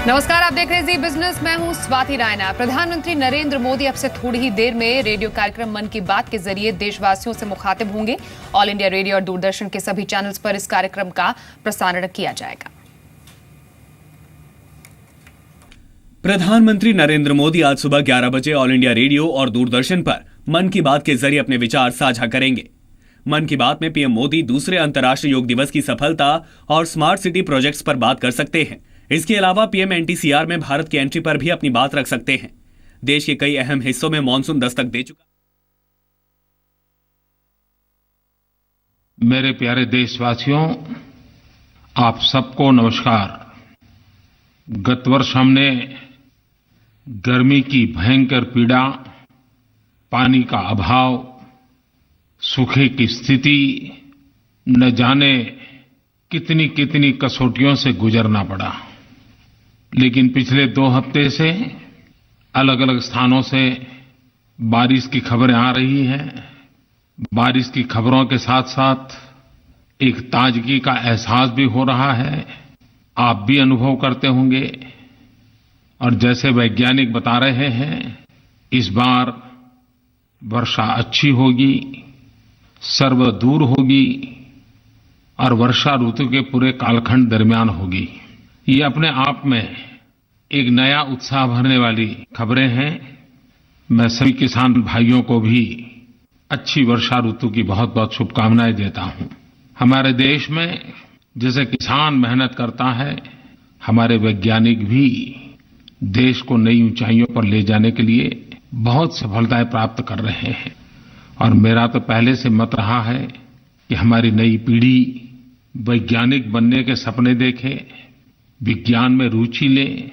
नमस्कार, आप देख रहे हैं जी बिजनेस। मैं हूं स्वाति रायना। प्रधानमंत्री नरेंद्र मोदी अब से थोड़ी ही देर में रेडियो कार्यक्रम मन की बात के जरिए देशवासियों से मुखातिब होंगे। ऑल इंडिया रेडियो और दूरदर्शन के सभी चैनल्स पर इस कार्यक्रम का प्रसारण किया जाएगा। प्रधानमंत्री नरेंद्र मोदी आज सुबह 11 बजे ऑल इंडिया रेडियो और दूरदर्शन पर मन की बात के जरिए अपने विचार साझा करेंगे। मन की बात में पीएम मोदी दूसरे अंतर्राष्ट्रीय योग दिवस की सफलता और स्मार्ट सिटी प्रोजेक्ट्स पर बात कर सकते हैं। इसके अलावा पीएम एनटीसीआर में भारत की एंट्री पर भी अपनी बात रख सकते हैं। देश के कई अहम हिस्सों में मानसून दस्तक दे चुका। मेरे प्यारे देशवासियों, आप सबको नमस्कार। गत वर्ष हमने गर्मी की भयंकर पीड़ा, पानी का अभाव, सूखे की स्थिति, न जाने कितनी कितनी कसौटियों से गुजरना पड़ा। लेकिन पिछले 2 हफ्ते से अलग अलग स्थानों से बारिश की खबरें आ रही हैं। बारिश की खबरों के साथ साथ एक ताजगी का एहसास भी हो रहा है। आप भी अनुभव करते होंगे। और जैसे वैज्ञानिक बता रहे हैं, इस बार वर्षा अच्छी होगी, सर्वदूर होगी और वर्षा ऋतु के पूरे कालखंड दरमियान होगी। ये अपने आप में एक नया उत्साह भरने वाली खबरें हैं। मैं सभी किसान भाइयों को भी अच्छी वर्षा ऋतु की बहुत बहुत शुभकामनाएं देता हूं। हमारे देश में जैसे किसान मेहनत करता है, हमारे वैज्ञानिक भी देश को नई ऊंचाइयों पर ले जाने के लिए बहुत सफलताएं प्राप्त कर रहे हैं। और मेरा तो पहले से मत रहा है कि हमारी नई पीढ़ी वैज्ञानिक बनने के सपने देखे, विज्ञान में रुचि ले,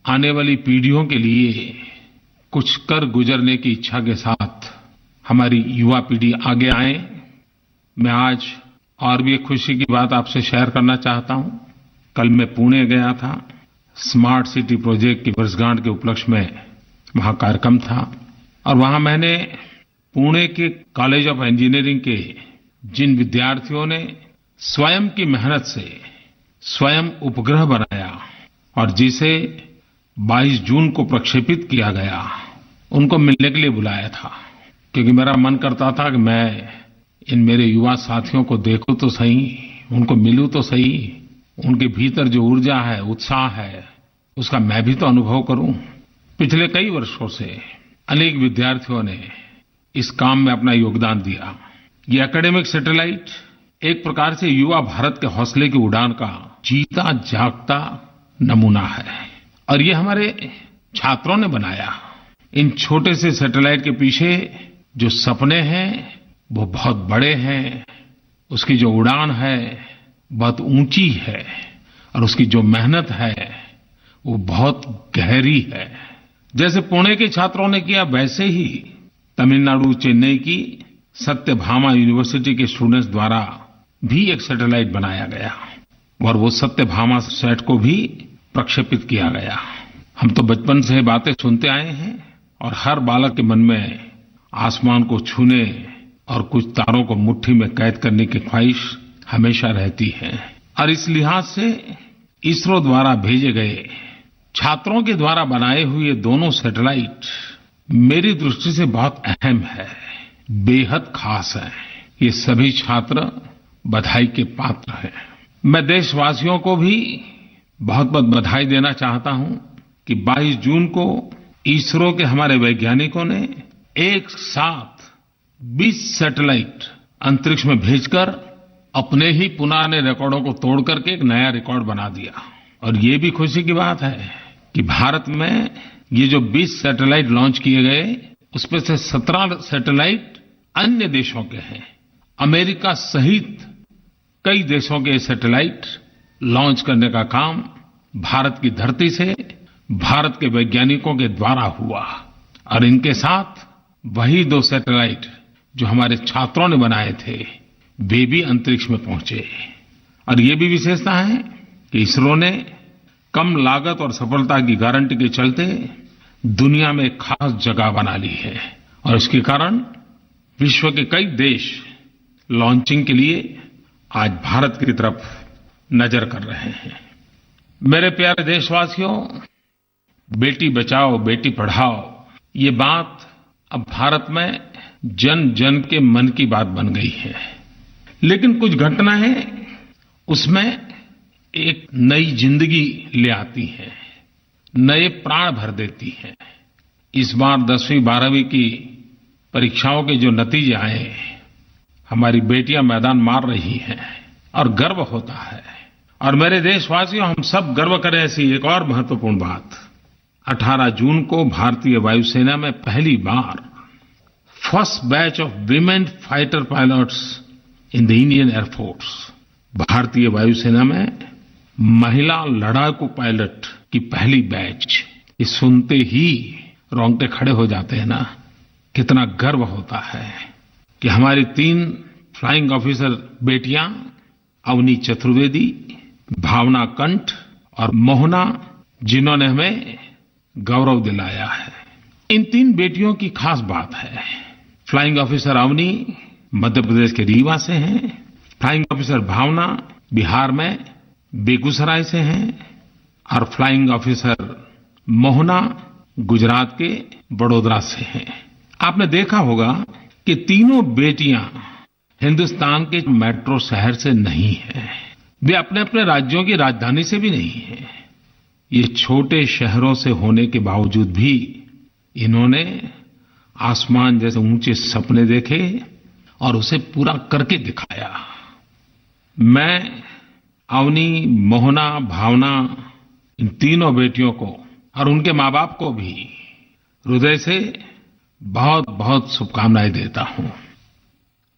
आने वाली पीढ़ियों के लिए कुछ कर गुजरने की इच्छा के साथ हमारी युवा पीढ़ी आगे आए। मैं आज और भी एक खुशी की बात आपसे शेयर करना चाहता हूं। कल मैं पुणे गया था। स्मार्ट सिटी प्रोजेक्ट की वर्षगांठ के उपलक्ष्य में वहां कार्यक्रम था और वहां मैंने पुणे के कॉलेज ऑफ इंजीनियरिंग के जिन विद्यार्थियों ने स्वयं की मेहनत से स्वयं उपग्रह बनाया और जिसे 22 जून को प्रक्षेपित किया गया, उनको मिलने के लिए बुलाया था। क्योंकि मेरा मन करता था कि मैं इन मेरे युवा साथियों को देखूं तो सही, उनको मिलूं तो सही, उनके भीतर जो ऊर्जा है, उत्साह है, उसका मैं भी तो अनुभव करूं। पिछले कई वर्षों से अनेक विद्यार्थियों ने इस काम में अपना योगदान दिया। ये एकेडमिक सैटेलाइट एक प्रकार से युवा भारत के हौसले की उड़ान का जीता जागता नमूना है और ये हमारे छात्रों ने बनाया। इन छोटे से सैटेलाइट के पीछे जो सपने हैं वो बहुत बड़े हैं, उसकी जो उड़ान है बहुत ऊंची है और उसकी जो मेहनत है वो बहुत गहरी है। जैसे पुणे के छात्रों ने किया, वैसे ही तमिलनाडु चेन्नई की सत्यभामा यूनिवर्सिटी के स्टूडेंट्स द्वारा भी एक सैटेलाइट बनाया गया और वो सत्यभामा सैट को भी प्रक्षेपित किया गया। हम तो बचपन से बातें सुनते आए हैं और हर बालक के मन में आसमान को छूने और कुछ तारों को मुट्ठी में कैद करने की ख्वाहिश हमेशा रहती है। और इस लिहाज से इसरो द्वारा भेजे गए, छात्रों के द्वारा बनाए हुए दोनों सैटेलाइट मेरी दृष्टि से बहुत अहम है, बेहद खास है। ये सभी छात्र बधाई के पात्र हैं। मैं देशवासियों को भी बहुत बहुत बधाई देना चाहता हूं कि 22 जून को इसरो के हमारे वैज्ञानिकों ने एक साथ 20 सैटेलाइट अंतरिक्ष में भेजकर अपने ही पुराने रिकॉर्डों को तोड़ करके एक नया रिकॉर्ड बना दिया। और ये भी खुशी की बात है कि भारत में ये जो 20 सैटेलाइट लॉन्च किए गए, उसमें से 17 सैटेलाइट अन्य देशों के हैं। अमेरिका सहित कई देशों के सैटेलाइट लॉन्च करने का काम भारत की धरती से भारत के वैज्ञानिकों के द्वारा हुआ। और इनके साथ वही 2 सैटेलाइट जो हमारे छात्रों ने बनाए थे, वे भी अंतरिक्ष में पहुंचे। और ये भी विशेषता है कि इसरो ने कम लागत और सफलता की गारंटी के चलते दुनिया में खास जगह बना ली है और इसके कारण विश्व के कई देश लॉन्चिंग के लिए आज भारत की तरफ नजर कर रहे हैं। मेरे प्यारे देशवासियों, बेटी बचाओ बेटी पढ़ाओ ये बात अब भारत में जन जन के मन की बात बन गई है। लेकिन कुछ घटनाएं उसमें एक नई जिंदगी ले आती हैं, नए प्राण भर देती हैं। इस बार 10वीं 12वीं की परीक्षाओं के जो नतीजे आए, हमारी बेटियां मैदान मार रही हैं और गर्व होता है। और मेरे देशवासियों, हम सब गर्व करें ऐसी एक और महत्वपूर्ण बात। 18 जून को भारतीय वायुसेना में पहली बार first batch of women fighter pilots in the Indian air force, भारतीय वायुसेना में महिला लड़ाकू पायलट की पहली बैच, ये सुनते ही रोंगटे खड़े हो जाते हैं ना। कितना गर्व होता है कि हमारी 3 फ्लाइंग ऑफिसर बेटियां अवनी चतुर्वेदी, भावना कंठ और मोहना, जिन्होंने हमें गौरव दिलाया है। इन 3 बेटियों की खास बात है। फ्लाइंग ऑफिसर अवनी मध्य प्रदेश के रीवा से हैं, फ्लाइंग ऑफिसर भावना बिहार में बेगूसराय से हैं और फ्लाइंग ऑफिसर मोहना गुजरात के बड़ोदरा से हैं। आपने देखा होगा कि तीनों बेटियां हिंदुस्तान के मेट्रो शहर से नहीं हैं, वे अपने अपने राज्यों की राजधानी से भी नहीं हैं। ये छोटे शहरों से होने के बावजूद भी इन्होंने आसमान जैसे ऊंचे सपने देखे और उसे पूरा करके दिखाया। मैं अवनी, मोहना, भावना, इन तीनों बेटियों को और उनके माँ बाप को भी हृदय से बहुत बहुत शुभकामनाएं देता हूं।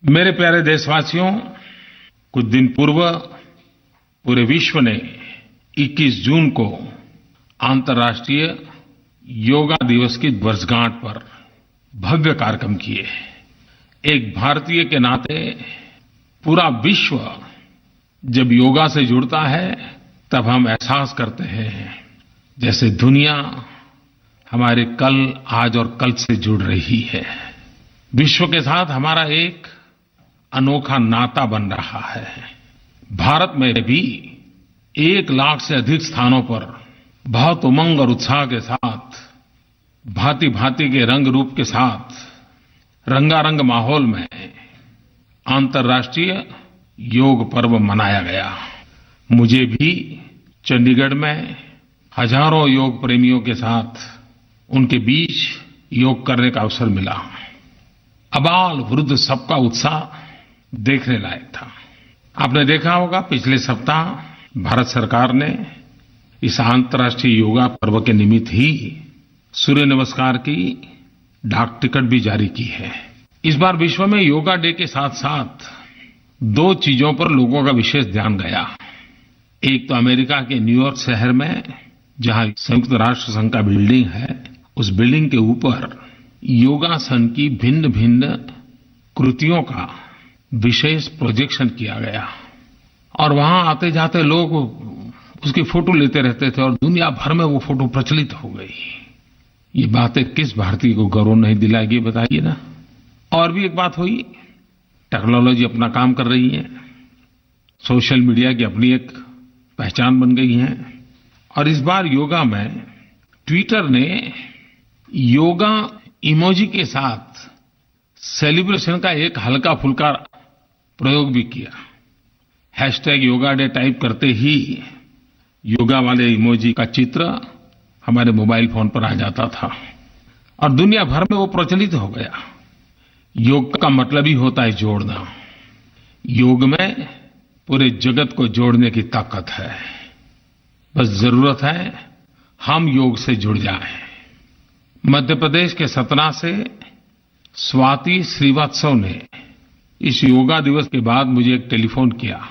मेरे प्यारे देशवासियों, कुछ दिन पूर्व पूरे विश्व ने 21 जून को अंतर्राष्ट्रीय योगा दिवस की वर्षगांठ पर भव्य कार्यक्रम किए। एक भारतीय के नाते पूरा विश्व जब योगा से जुड़ता है तब हम एहसास करते हैं जैसे दुनिया हमारे कल, आज और कल से जुड़ रही है। विश्व के साथ हमारा एक अनोखा नाता बन रहा है। भारत में भी 1 लाख से अधिक स्थानों पर बहुत उमंग और उत्साह के साथ, भांति भांति के रंग रूप के साथ, रंगारंग माहौल में अंतर्राष्ट्रीय योग पर्व मनाया गया। मुझे भी चंडीगढ़ में हजारों योग प्रेमियों के साथ उनके बीच योग करने का अवसर मिला। अबाल वृद्ध सबका उत्साह देखने लायक था। आपने देखा होगा पिछले सप्ताह भारत सरकार ने इस अंतर्राष्ट्रीय योगा पर्व के निमित्त ही सूर्य नमस्कार की डाक टिकट भी जारी की है। इस बार विश्व में योगा डे के साथ साथ 2 चीजों पर लोगों का विशेष ध्यान गया। एक तो अमेरिका के न्यूयॉर्क शहर में जहां संयुक्त राष्ट्र संघ का बिल्डिंग है, उस बिल्डिंग के ऊपर योगासन की भिन्न भिन्न कृतियों का विशेष प्रोजेक्शन किया गया और वहां आते जाते लोग उसकी फोटो लेते रहते थे और दुनिया भर में वो फोटो प्रचलित हो गई। ये बातें किस भारतीय को गौरव नहीं दिलाएगी, बताइए ना। और भी एक बात हुई, टेक्नोलॉजी अपना काम कर रही है, सोशल मीडिया की अपनी एक पहचान बन गई है। और इस बार योगा में ट्विटर ने योगा इमोजी के साथ सेलिब्रेशन का एक हल्का फुल्का प्रयोग भी किया। #योगा डे टाइप करते ही योगा वाले इमोजी का चित्र हमारे मोबाइल फोन पर आ जाता था और दुनिया भर में वो प्रचलित हो गया। योग का मतलब ही होता है जोड़ना। योग में पूरे जगत को जोड़ने की ताकत है। बस जरूरत है हम योग से जुड़ जाएं। मध्य प्रदेश के सतना से स्वाति श्रीवास्तव ने इस योगा दिवस के बाद मुझे एक टेलीफोन किया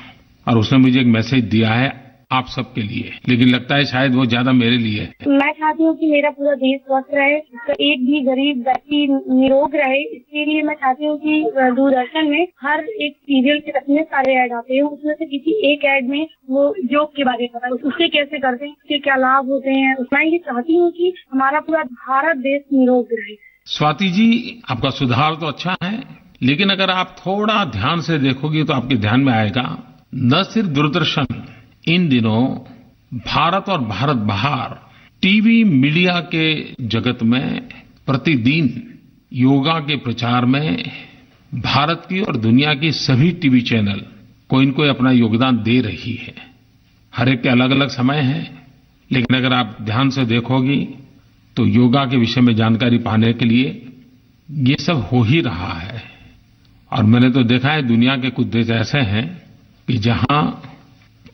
और उसने मुझे एक मैसेज दिया है आप सबके लिए, लेकिन लगता है शायद वो ज्यादा मेरे लिए है। मैं चाहती हूँ कि मेरा पूरा देश स्वस्थ रहे, उसका एक भी गरीब व्यक्ति निरोग रहे। इसके लिए मैं चाहती हूँ कि दूरदर्शन में हर एक सीरियल के इतने सारे ऐड आते हैं, उसमें से किसी एक ऐड में वो योग के बारे में बताएं, उससे कैसे करते हैं, उसके क्या लाभ होते हैं। मैं ये चाहती हूँ कि हमारा पूरा भारत देश निरोग रहे। स्वाति जी, आपका सुधार तो अच्छा है, लेकिन अगर आप थोड़ा ध्यान से देखोगे तो आपके ध्यान में आएगा न सिर्फ दूरदर्शन इन दिनों भारत और भारत बाहर टीवी मीडिया के जगत में प्रतिदिन योगा के प्रचार में भारत की और दुनिया की सभी टीवी चैनल कोई न कोई अपना योगदान दे रही है। हर एक के अलग अलग समय है, लेकिन अगर आप ध्यान से देखोगी तो योगा के विषय में जानकारी पाने के लिए ये सब हो ही रहा है। और मैंने तो देखा है दुनिया के कुछ देश ऐसे हैं कि जहां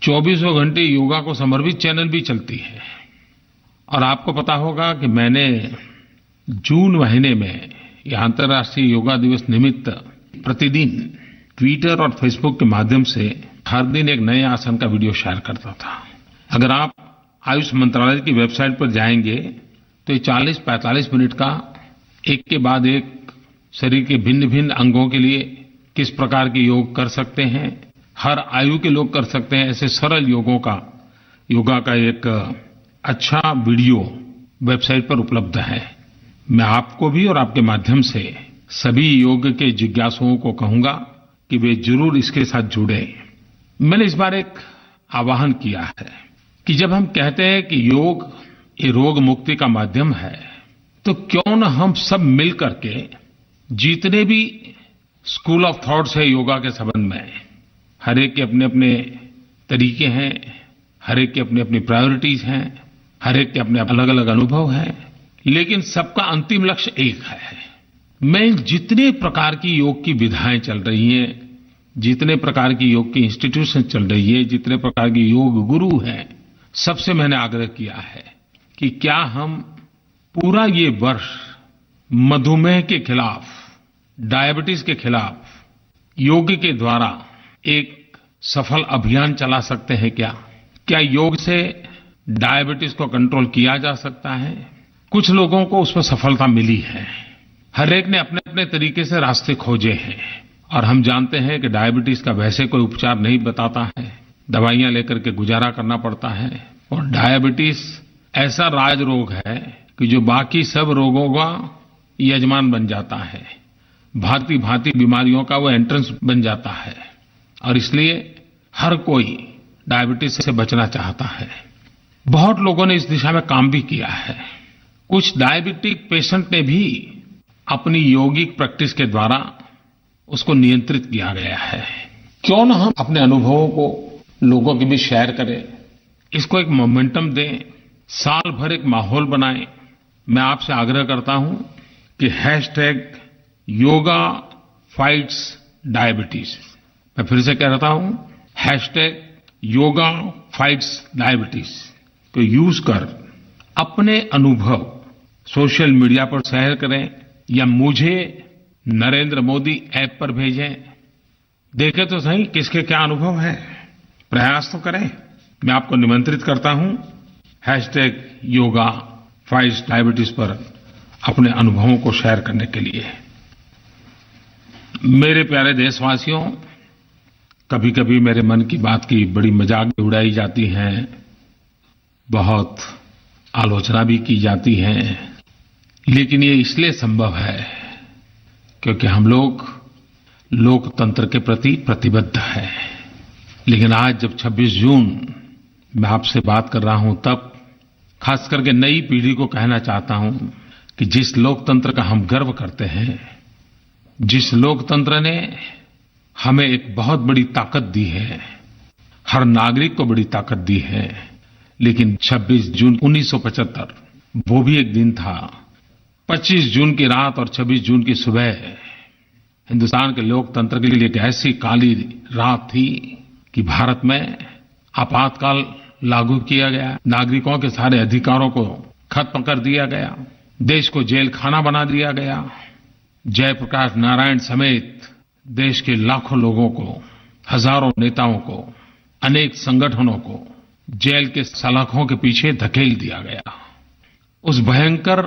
24 घंटे योगा को समर्पित चैनल भी चलती है। और आपको पता होगा कि मैंने जून महीने में यह अंतर्राष्ट्रीय योगा दिवस निमित्त प्रतिदिन ट्विटर और फेसबुक के माध्यम से हर दिन एक नए आसन का वीडियो शेयर करता था। अगर आप आयुष मंत्रालय की वेबसाइट पर जाएंगे तो ये 40-45 मिनट का एक के बाद एक शरीर के भिन्न भिन्न अंगों के लिए किस प्रकार के योग कर सकते हैं, हर आयु के लोग कर सकते हैं, ऐसे सरल योगा का एक अच्छा वीडियो वेबसाइट पर उपलब्ध है। मैं आपको भी और आपके माध्यम से सभी योग के जिज्ञासुओं को कहूंगा कि वे जरूर इसके साथ जुड़े। मैंने इस बार एक आह्वान किया है कि जब हम कहते हैं कि योग ये रोग मुक्ति का माध्यम है, तो क्यों न हम सब मिल करके जितने भी स्कूल ऑफ थॉट्स है योगा के संबंध में, हर एक के अपने अपने तरीके हैं, हर एक के अपने अपनी प्रायोरिटीज हैं, हर एक के अपने अलग अलग अनुभव हैं, लेकिन सबका अंतिम लक्ष्य एक है। मैं जितने प्रकार की योग की विधाएं चल रही हैं, जितने प्रकार की योग की इंस्टीट्यूशन चल रही है, जितने प्रकार की योग गुरु हैं, सबसे मैंने आग्रह किया है कि क्या हम पूरा ये वर्ष मधुमेह के खिलाफ, डायबिटीज के खिलाफ योग के द्वारा एक सफल अभियान चला सकते हैं क्या योग से डायबिटीज को कंट्रोल किया जा सकता है? कुछ लोगों को उसमें सफलता मिली है। हर एक ने अपने अपने तरीके से रास्ते खोजे हैं। और हम जानते हैं कि डायबिटीज का वैसे कोई उपचार नहीं बताता है, दवाइयां लेकर के गुजारा करना पड़ता है। और डायबिटीज ऐसा राज रोग है कि जो बाकी सब रोगों का यजमान बन जाता है, भांति भांति बीमारियों का वो एंट्रेंस बन जाता है। और इसलिए हर कोई डायबिटीज से बचना चाहता है। बहुत लोगों ने इस दिशा में काम भी किया है। कुछ डायबिटिक पेशेंट ने भी अपनी यौगिक प्रैक्टिस के द्वारा उसको नियंत्रित किया गया है। क्यों न हम अपने अनुभवों को लोगों के बीच शेयर करें, इसको एक मोमेंटम दें, साल भर एक माहौल बनाएं। मैं आपसे आग्रह करता हूं कि #योगा फाइट्स डायबिटीज, मैं फिर से कह रहा हूं #योगा फाइट्स डायबिटीज को यूज कर अपने अनुभव सोशल मीडिया पर शेयर करें या मुझे नरेंद्र मोदी ऐप पर भेजें। देखें तो सही किसके क्या अनुभव है, प्रयास तो करें। मैं आपको निमंत्रित करता हूं #योगा फाइट्स डायबिटीज पर अपने अनुभवों को शेयर करने के लिए। मेरे प्यारे देशवासियों, कभी कभी मेरे मन की बात की बड़ी मजाक भी उड़ाई जाती है, बहुत आलोचना भी की जाती है, लेकिन ये इसलिए संभव है क्योंकि हम लोग लोकतंत्र के प्रति प्रतिबद्ध हैं। लेकिन आज जब 26 जून मैं आपसे बात कर रहा हूं, तब खास करके नई पीढ़ी को कहना चाहता हूं कि जिस लोकतंत्र का हम गर्व करते हैं, जिस लोकतंत्र ने हमें एक बहुत बड़ी ताकत दी है, हर नागरिक को बड़ी ताकत दी है, लेकिन 26 जून 1975 वो भी एक दिन था। 25 जून की रात और 26 जून की सुबह हिंदुस्तान के लोकतंत्र के लिए एक ऐसी काली रात थी कि भारत में आपातकाल लागू किया गया, नागरिकों के सारे अधिकारों को खत्म कर दिया गया, देश को जेल खाना बना दिया गया। जयप्रकाश नारायण समेत देश के लाखों लोगों को, हजारों नेताओं को, अनेक संगठनों को जेल के सलाखों के पीछे धकेल दिया गया। उस भयंकर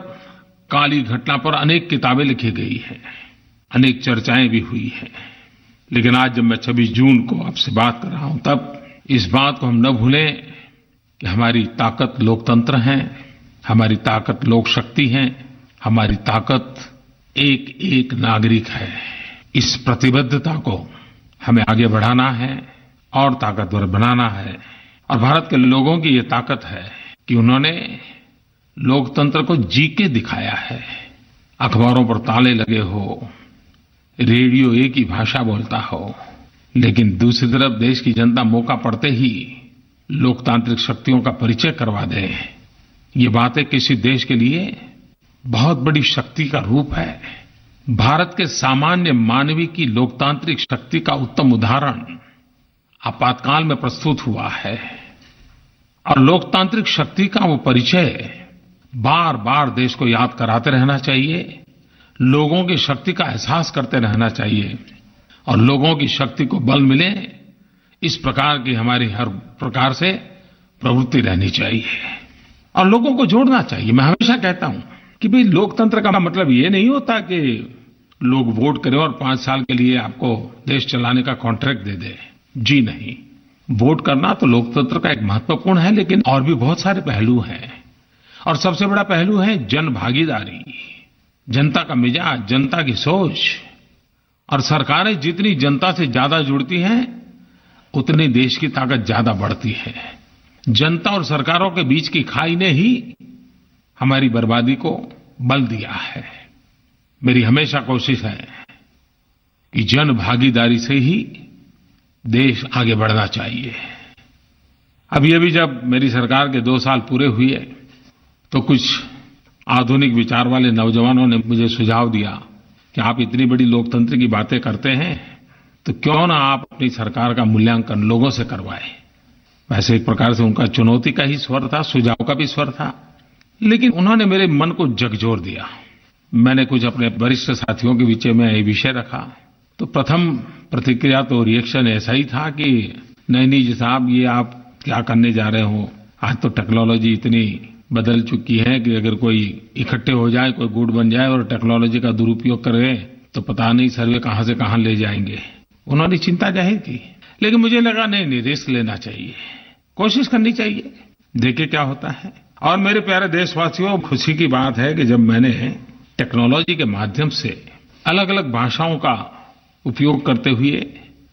काली घटना पर अनेक किताबें लिखी गई हैं, अनेक चर्चाएं भी हुई हैं। लेकिन आज जब मैं 26 जून को आपसे बात कर रहा हूं, तब इस बात को हम न भूलें कि हमारी ताकत लोकतंत्र है, हमारी ताकत लोक शक्ति है, हमारी ताकत एक एक नागरिक है। इस प्रतिबद्धता को हमें आगे बढ़ाना है और ताकतवर बनाना है। और भारत के लोगों की ये ताकत है कि उन्होंने लोकतंत्र को जी के दिखाया है। अखबारों पर ताले लगे हो, रेडियो एक ही भाषा बोलता हो, लेकिन दूसरी तरफ देश की जनता मौका पड़ते ही लोकतांत्रिक शक्तियों का परिचय करवा दे, ये बातें किसी देश के लिए बहुत बड़ी शक्ति का रूप है। भारत के सामान्य मानवीय की लोकतांत्रिक शक्ति का उत्तम उदाहरण आपातकाल में प्रस्तुत हुआ है और लोकतांत्रिक शक्ति का वो परिचय बार बार देश को याद कराते रहना चाहिए, लोगों की शक्ति का एहसास करते रहना चाहिए और लोगों की शक्ति को बल मिले, इस प्रकार की हमारी हर प्रकार से प्रवृत्ति रहनी चाहिए और लोगों को जोड़ना चाहिए। मैं हमेशा कहता हूं कि भाई लोकतंत्र का मतलब ये नहीं होता कि लोग वोट करें और 5 साल के लिए आपको देश चलाने का कॉन्ट्रैक्ट दे दे। जी नहीं, वोट करना तो लोकतंत्र का एक महत्वपूर्ण है, लेकिन और भी बहुत सारे पहलू हैं और सबसे बड़ा पहलू है जन भागीदारी, जनता का मिजाज, जनता की सोच। और सरकारें जितनी जनता से ज्यादा जुड़ती हैं उतनी देश की ताकत ज्यादा बढ़ती है। जनता और सरकारों के बीच की खाई ने ही हमारी बर्बादी को बल दिया है। मेरी हमेशा कोशिश है कि जन भागीदारी से ही देश आगे बढ़ना चाहिए। अभी जब मेरी सरकार के 2 साल पूरे हुए तो कुछ आधुनिक विचार वाले नौजवानों ने मुझे सुझाव दिया कि आप इतनी बड़ी लोकतंत्र की बातें करते हैं तो क्यों ना आप अपनी सरकार का मूल्यांकन लोगों से करवाएं। वैसे एक प्रकार से उनका चुनौती का ही स्वर था, सुझाव का भी स्वर था, लेकिन उन्होंने मेरे मन को झकझोर दिया। मैंने कुछ अपने वरिष्ठ साथियों के बीच में ये विषय रखा तो प्रथम प्रतिक्रिया तो रिएक्शन ऐसा ही था कि नहीं जी साहब, ये आप क्या करने जा रहे हो, आज तो टेक्नोलॉजी इतनी बदल चुकी है कि अगर कोई इकट्ठे हो जाए, कोई गुट बन जाए और टेक्नोलॉजी का दुरुपयोग करे तो पता नहीं सर्वे कहां से कहां ले जाएंगे। उन्होंने चिंता जाहिर की, लेकिन मुझे लगा नहीं, रिस्क लेना चाहिए, कोशिश करनी चाहिए, देखे क्या होता है। और मेरे प्यारे देशवासियों, खुशी की बात है कि जब मैंने टेक्नोलॉजी के माध्यम से अलग अलग भाषाओं का उपयोग करते हुए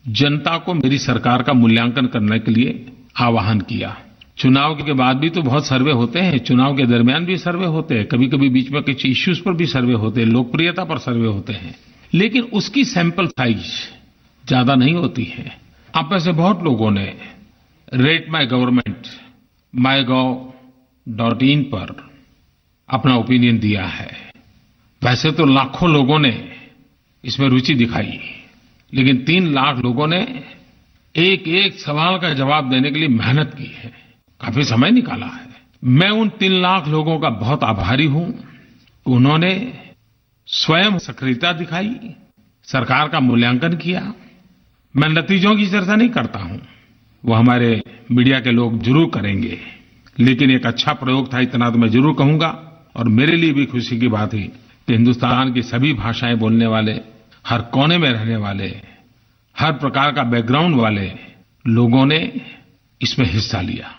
जनता को मेरी सरकार का मूल्यांकन करने के लिए आह्वान किया। चुनाव के बाद भी तो बहुत सर्वे होते हैं, चुनाव के दरमियान भी सर्वे होते हैं, कभी कभी बीच में कुछ इश्यूज पर भी सर्वे होते हैं, लोकप्रियता पर सर्वे होते हैं, लेकिन उसकी सैंपल साइज ज्यादा नहीं होती है। आप में से बहुत लोगों ने रेट माई गवर्नमेंट mygov.in पर अपना ओपिनियन दिया है। वैसे तो लाखों लोगों ने इसमें रुचि दिखाई, लेकिन 3 लाख लोगों ने एक एक सवाल का जवाब देने के लिए मेहनत की है, काफी समय निकाला है। मैं उन 3 लाख लोगों का बहुत आभारी हूं कि उन्होंने स्वयं सक्रियता दिखाई, सरकार का मूल्यांकन किया। मैं नतीजों की चर्चा नहीं करता हूं, वो हमारे मीडिया के लोग जरूर करेंगे, लेकिन एक अच्छा प्रयोग था इतना तो मैं जरूर कहूंगा। और मेरे लिए भी खुशी की बात है कि हिंदुस्तान की सभी भाषाएं बोलने वाले, हर कोने में रहने वाले, हर प्रकार का बैकग्राउंड वाले लोगों ने इसमें हिस्सा लिया।